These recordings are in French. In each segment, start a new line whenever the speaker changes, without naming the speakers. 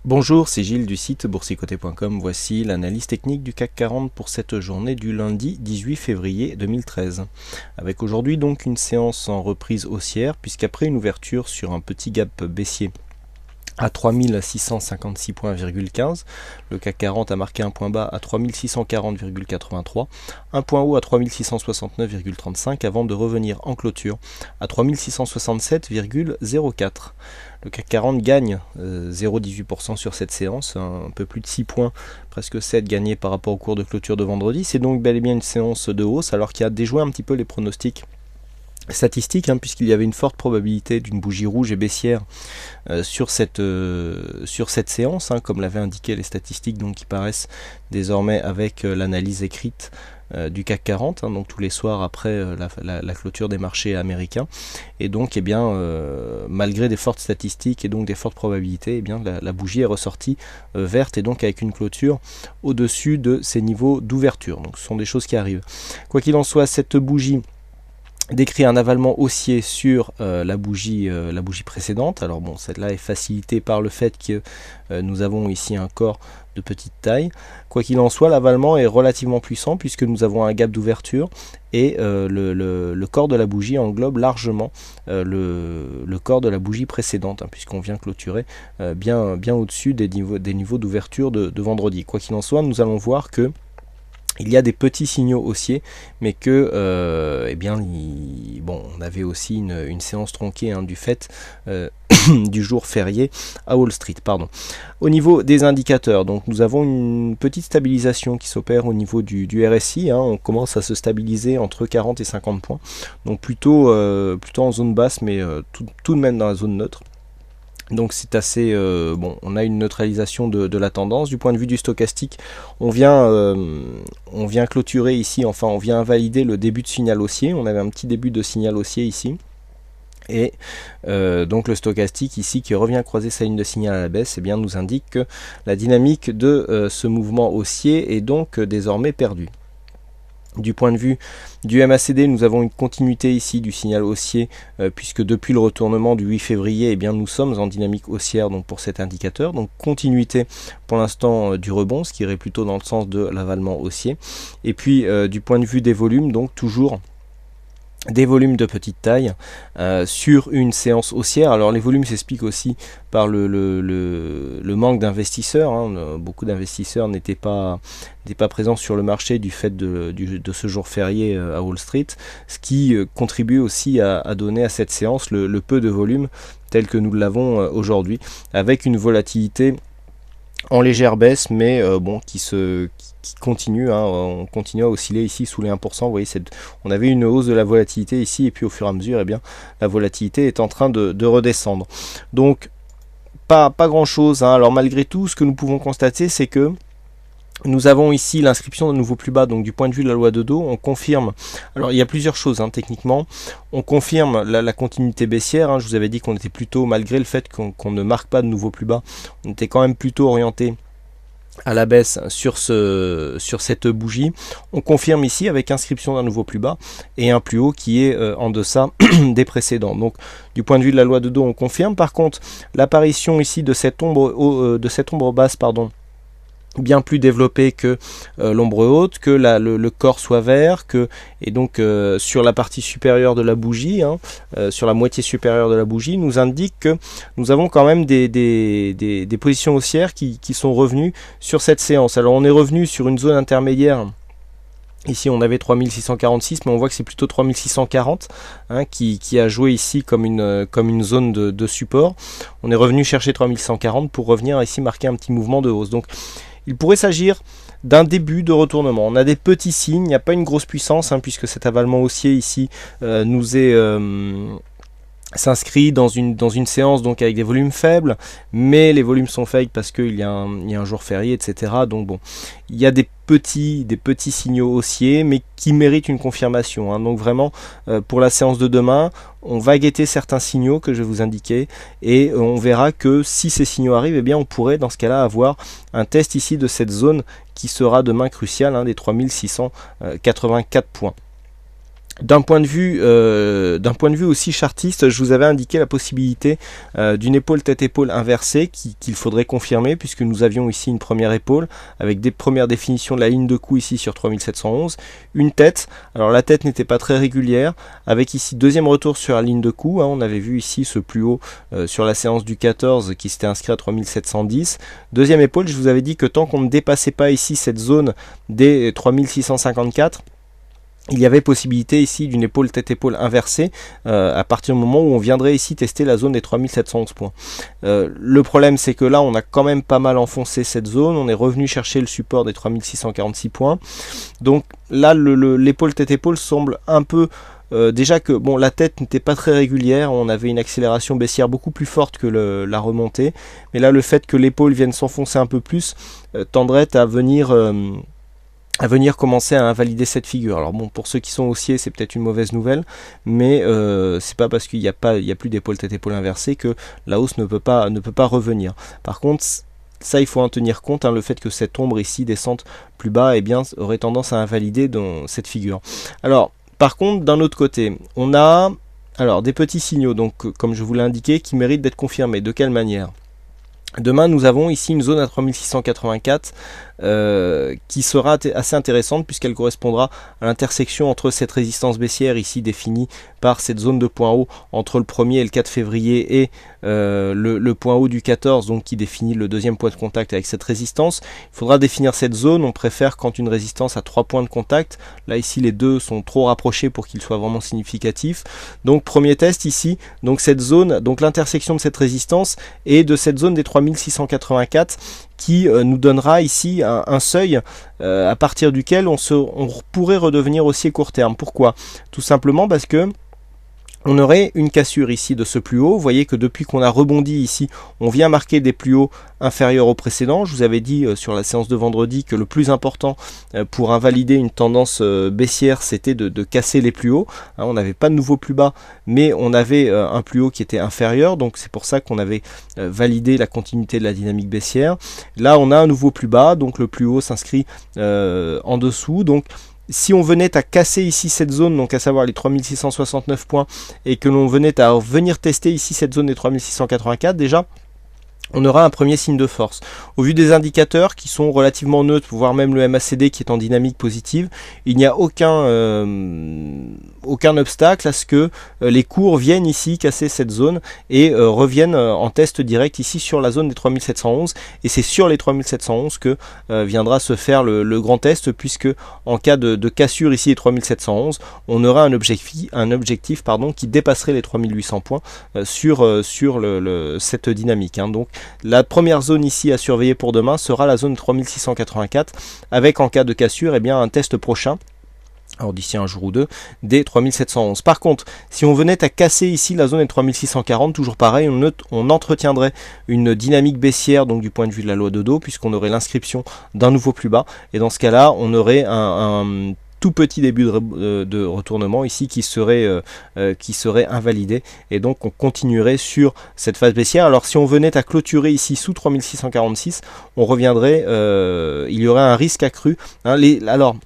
Bonjour, c'est Gilles du site boursicoté.com. Voici l'analyse technique du CAC 40 pour cette journée du lundi 18 février 2013. Avec aujourd'hui donc une séance en reprise haussière, puisqu'après une ouverture sur un petit gap baissier à 3656,15 points, le CAC 40 a marqué un point bas à 3640,83, un point haut à 3669,35 avant de revenir en clôture à 3667,04. Le CAC 40 gagne 0,18% sur cette séance, un peu plus de 6 points, presque 7 gagnés par rapport au cours de clôture de vendredi. C'est donc bel et bien une séance de hausse, alors qu'il a déjoué un petit peu les pronostics statistiques, puisqu'il y avait une forte probabilité d'une bougie rouge et baissière sur cette séance, comme l'avaient indiqué les statistiques donc, qui paraissent désormais avec l'analyse écrite du CAC 40, donc tous les soirs après la clôture des marchés américains. Et donc malgré des fortes statistiques et donc des fortes probabilités, la bougie est ressortie verte et donc avec une clôture au-dessus de ces niveaux d'ouverture. Donc ce sont des choses qui arrivent. Quoi qu'il en soit, cette bougie décrit un avalement haussier sur la bougie précédente. Alors bon, celle-là est facilitée par le fait que nous avons ici un corps de petite taille. Quoi qu'il en soit, l'avalement est relativement puissant puisque nous avons un gap d'ouverture et le corps de la bougie englobe largement le corps de la bougie précédente, puisqu'on vient clôturer bien au-dessus des niveaux d'ouverture de vendredi. Quoi qu'il en soit, nous allons voir que il y a des petits signaux haussiers, mais que on avait aussi une séance tronquée du fait du jour férié à Wall Street. Au niveau des indicateurs, donc nous avons une petite stabilisation qui s'opère au niveau du RSI. On commence à se stabiliser entre 40 et 50 points, donc plutôt en zone basse, mais tout de même dans la zone neutre. Donc c'est assez on a une neutralisation de la tendance. Du point de vue du stochastique, on vient clôturer ici, on vient invalider le début de signal haussier. On avait un petit début de signal haussier ici. Et donc le stochastique ici qui revient croiser sa ligne de signal à la baisse, nous indique que la dynamique de ce mouvement haussier est donc désormais perdue. Du point de vue du MACD, nous avons une continuité ici du signal haussier puisque depuis le retournement du 8 février, nous sommes en dynamique haussière donc pour cet indicateur. Donc continuité pour l'instant du rebond, ce qui irait plutôt dans le sens de l'avalement haussier. Et puis du point de vue des volumes, donc toujours des volumes de petite taille sur une séance haussière. Alors les volumes s'expliquent aussi par le manque d'investisseurs. Beaucoup d'investisseurs n'étaient pas présents sur le marché du fait de ce jour férié à Wall Street, ce qui contribue aussi à donner à cette séance le peu de volume tel que nous l'avons aujourd'hui, avec une volatilité en légère baisse, mais qui continue, on continue à osciller ici sous les 1%. Vous voyez, on avait une hausse de la volatilité ici, et puis au fur et à mesure, la volatilité est en train de redescendre. Donc, pas grand chose. Alors malgré tout, ce que nous pouvons constater, c'est que nous avons ici l'inscription de nouveau plus bas, donc du point de vue de la loi de Dow, on confirme, alors il y a plusieurs choses techniquement, on confirme la continuité baissière, je vous avais dit qu'on était plutôt, malgré le fait qu'on ne marque pas de nouveau plus bas, on était quand même plutôt orienté à la baisse sur cette bougie. On confirme ici avec inscription d'un nouveau plus bas et un plus haut qui est en deçà des précédents. Donc du point de vue de la loi de Dow, on confirme. Par contre, l'apparition ici de cette ombre basse, bien plus développée que l'ombre haute, que le corps soit vert, et donc sur la partie supérieure de la bougie, sur la moitié supérieure de la bougie, nous indique que nous avons quand même des positions haussières qui sont revenues sur cette séance. Alors on est revenu sur une zone intermédiaire. Ici on avait 3646, mais on voit que c'est plutôt 3640 qui a joué ici comme une zone de support. On est revenu chercher 3140 pour revenir ici marquer un petit mouvement de hausse. Donc il pourrait s'agir d'un début de retournement. On a des petits signes, il n'y a pas une grosse puissance, puisque cet avalement haussier ici s'inscrit dans une séance donc avec des volumes faibles, mais les volumes sont faibles parce qu'il y a un jour férié, etc. Donc bon, il y a des petits signaux haussiers, mais qui méritent une confirmation. Donc vraiment, pour la séance de demain, on va guetter certains signaux que je vais vous indiquer, et on verra que si ces signaux arrivent, on pourrait dans ce cas-là avoir un test ici de cette zone qui sera demain cruciale, des 3684 points. D'un point de vue aussi chartiste, je vous avais indiqué la possibilité d'une épaule tête-épaule inversée qu'il faudrait confirmer, puisque nous avions ici une première épaule avec des premières définitions de la ligne de cou ici sur 3711, une tête. Alors la tête n'était pas très régulière, avec ici deuxième retour sur la ligne de cou, hein, on avait vu ici ce plus haut sur la séance du 14 qui s'était inscrit à 3710. Deuxième épaule, je vous avais dit que tant qu'on ne dépassait pas ici cette zone des 3654, il y avait possibilité ici d'une épaule tête-épaule inversée à partir du moment où on viendrait ici tester la zone des 3711 points. Le problème, c'est que là on a quand même pas mal enfoncé cette zone, on est revenu chercher le support des 3646 points. Donc là l'épaule tête-épaule semble un peu déjà que bon, la tête n'était pas très régulière, on avait une accélération baissière beaucoup plus forte que la remontée, mais là le fait que l'épaule vienne s'enfoncer un peu plus tendrait à venir commencer à invalider cette figure. Alors bon, pour ceux qui sont haussiers, c'est peut-être une mauvaise nouvelle, mais c'est pas parce qu'il n'y a plus d'épaule tête-épaule inversée que la hausse ne peut pas revenir. Par contre, ça il faut en tenir compte, hein, le fait que cette ombre ici descende plus bas, eh bien, aurait tendance à invalider cette figure. Alors, par contre, d'un autre côté, on a alors des petits signaux, donc comme je vous l'ai indiqué, qui méritent d'être confirmés. De quelle manière ? Demain, nous avons ici une zone à 3684 qui sera assez intéressante puisqu'elle correspondra à l'intersection entre cette résistance baissière ici définie par cette zone de point haut entre le 1er et le 4 février et le point haut du 14, donc qui définit le deuxième point de contact avec cette résistance. Il faudra définir cette zone, on préfère quand une résistance a 3 points de contact. Là ici les deux sont trop rapprochés pour qu'ils soient vraiment significatifs. Donc premier test ici, donc cette zone, donc l'intersection de cette résistance et de cette zone des 3684 qui nous donnera ici un seuil à partir duquel on pourrait redevenir haussier court terme. Pourquoi ? Tout simplement parce que on aurait une cassure ici de ce plus haut. Vous voyez que depuis qu'on a rebondi ici, on vient marquer des plus hauts inférieurs au précédent. Je vous avais dit sur la séance de vendredi que le plus important pour invalider une tendance baissière, c'était de casser les plus hauts. Hein, on n'avait pas de nouveau plus bas, mais on avait un plus haut qui était inférieur. Donc c'est pour ça qu'on avait validé la continuité de la dynamique baissière. Là, on a un nouveau plus bas, donc le plus haut s'inscrit en dessous. Donc si on venait à casser ici cette zone, donc à savoir les 3669 points, et que l'on venait à venir tester ici cette zone des 3684, déjà, on aura un premier signe de force. Au vu des indicateurs qui sont relativement neutres, voire même le MACD qui est en dynamique positive, il n'y a aucun obstacle à ce que les cours viennent ici casser cette zone et reviennent en test direct ici sur la zone des 3711. Et c'est sur les 3711 que viendra se faire le grand test, puisque en cas de cassure ici des 3711, on aura un objectif qui dépasserait les 3800 points sur cette dynamique. Hein. Donc la première zone ici à surveiller pour demain sera la zone 3684, avec en cas de cassure un test prochain, alors d'ici un jour ou deux, des 3711. Par contre, si on venait à casser ici la zone des 3640, toujours pareil, on entretiendrait une dynamique baissière, donc du point de vue de la loi de Dow, puisqu'on aurait l'inscription d'un nouveau plus bas, et dans ce cas-là, on aurait un tout petit début de retournement ici qui serait invalidé, et donc on continuerait sur cette phase baissière. Alors si on venait à clôturer ici sous 3646, on reviendrait, il y aurait un risque accru. Hein, alors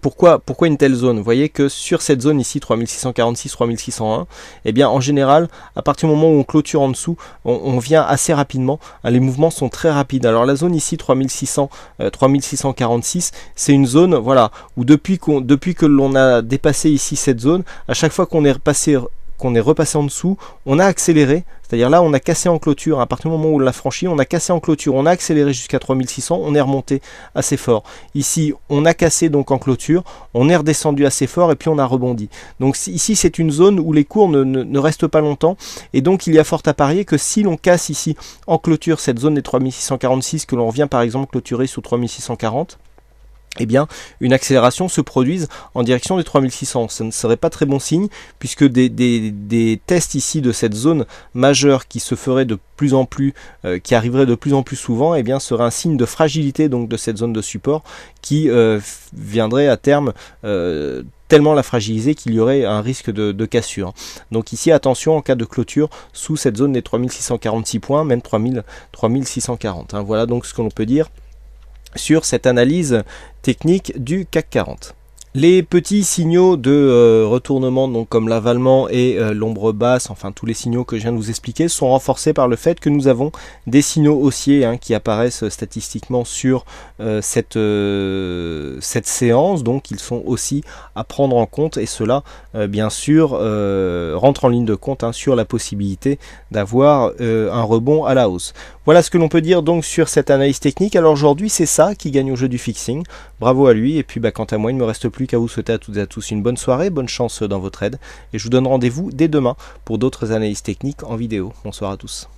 pourquoi une telle zone? Vous voyez que sur cette zone ici 3646, 3601, en général, à partir du moment où on clôture en dessous, on vient assez rapidement. Hein, les mouvements sont très rapides. Alors la zone ici 3600, 3646, c'est une zone, voilà, où depuis que l'on a dépassé ici cette zone, à chaque fois qu'on est repassé en dessous, on a accéléré, c'est-à-dire là on a cassé en clôture, à partir du moment où on l'a franchi, on a cassé en clôture, on a accéléré jusqu'à 3600, on est remonté assez fort. Ici on a cassé donc en clôture, on est redescendu assez fort et puis on a rebondi. Donc ici c'est une zone où les cours ne restent pas longtemps, et donc il y a fort à parier que si l'on casse ici en clôture cette zone des 3646, que l'on revient par exemple clôturer sous 3640, une accélération se produise en direction des 3600. Ce ne serait pas très bon signe, puisque des tests ici de cette zone majeure qui se ferait de plus en plus, qui arriverait de plus en plus souvent, serait un signe de fragilité donc de cette zone de support qui viendrait à terme tellement la fragiliser qu'il y aurait un risque de cassure. Donc ici attention en cas de clôture sous cette zone des 3646 points, même 3640. Hein. Voilà donc ce que l'on peut dire sur cette analyse technique du CAC 40. Les petits signaux de retournement, donc comme l'avalement et l'ombre basse, enfin tous les signaux que je viens de vous expliquer, sont renforcés par le fait que nous avons des signaux haussiers qui apparaissent statistiquement sur cette séance, donc ils sont aussi à prendre en compte, et cela bien sûr rentre en ligne de compte sur la possibilité d'avoir un rebond à la hausse. Voilà ce que l'on peut dire donc sur cette analyse technique. Alors aujourd'hui c'est ça qui gagne au jeu du fixing, bravo à lui, et puis quant à moi il ne me reste plus qu'à vous souhaiter à toutes et à tous une bonne soirée, bonne chance dans votre aide, et je vous donne rendez-vous dès demain pour d'autres analyses techniques en vidéo. Bonsoir à tous.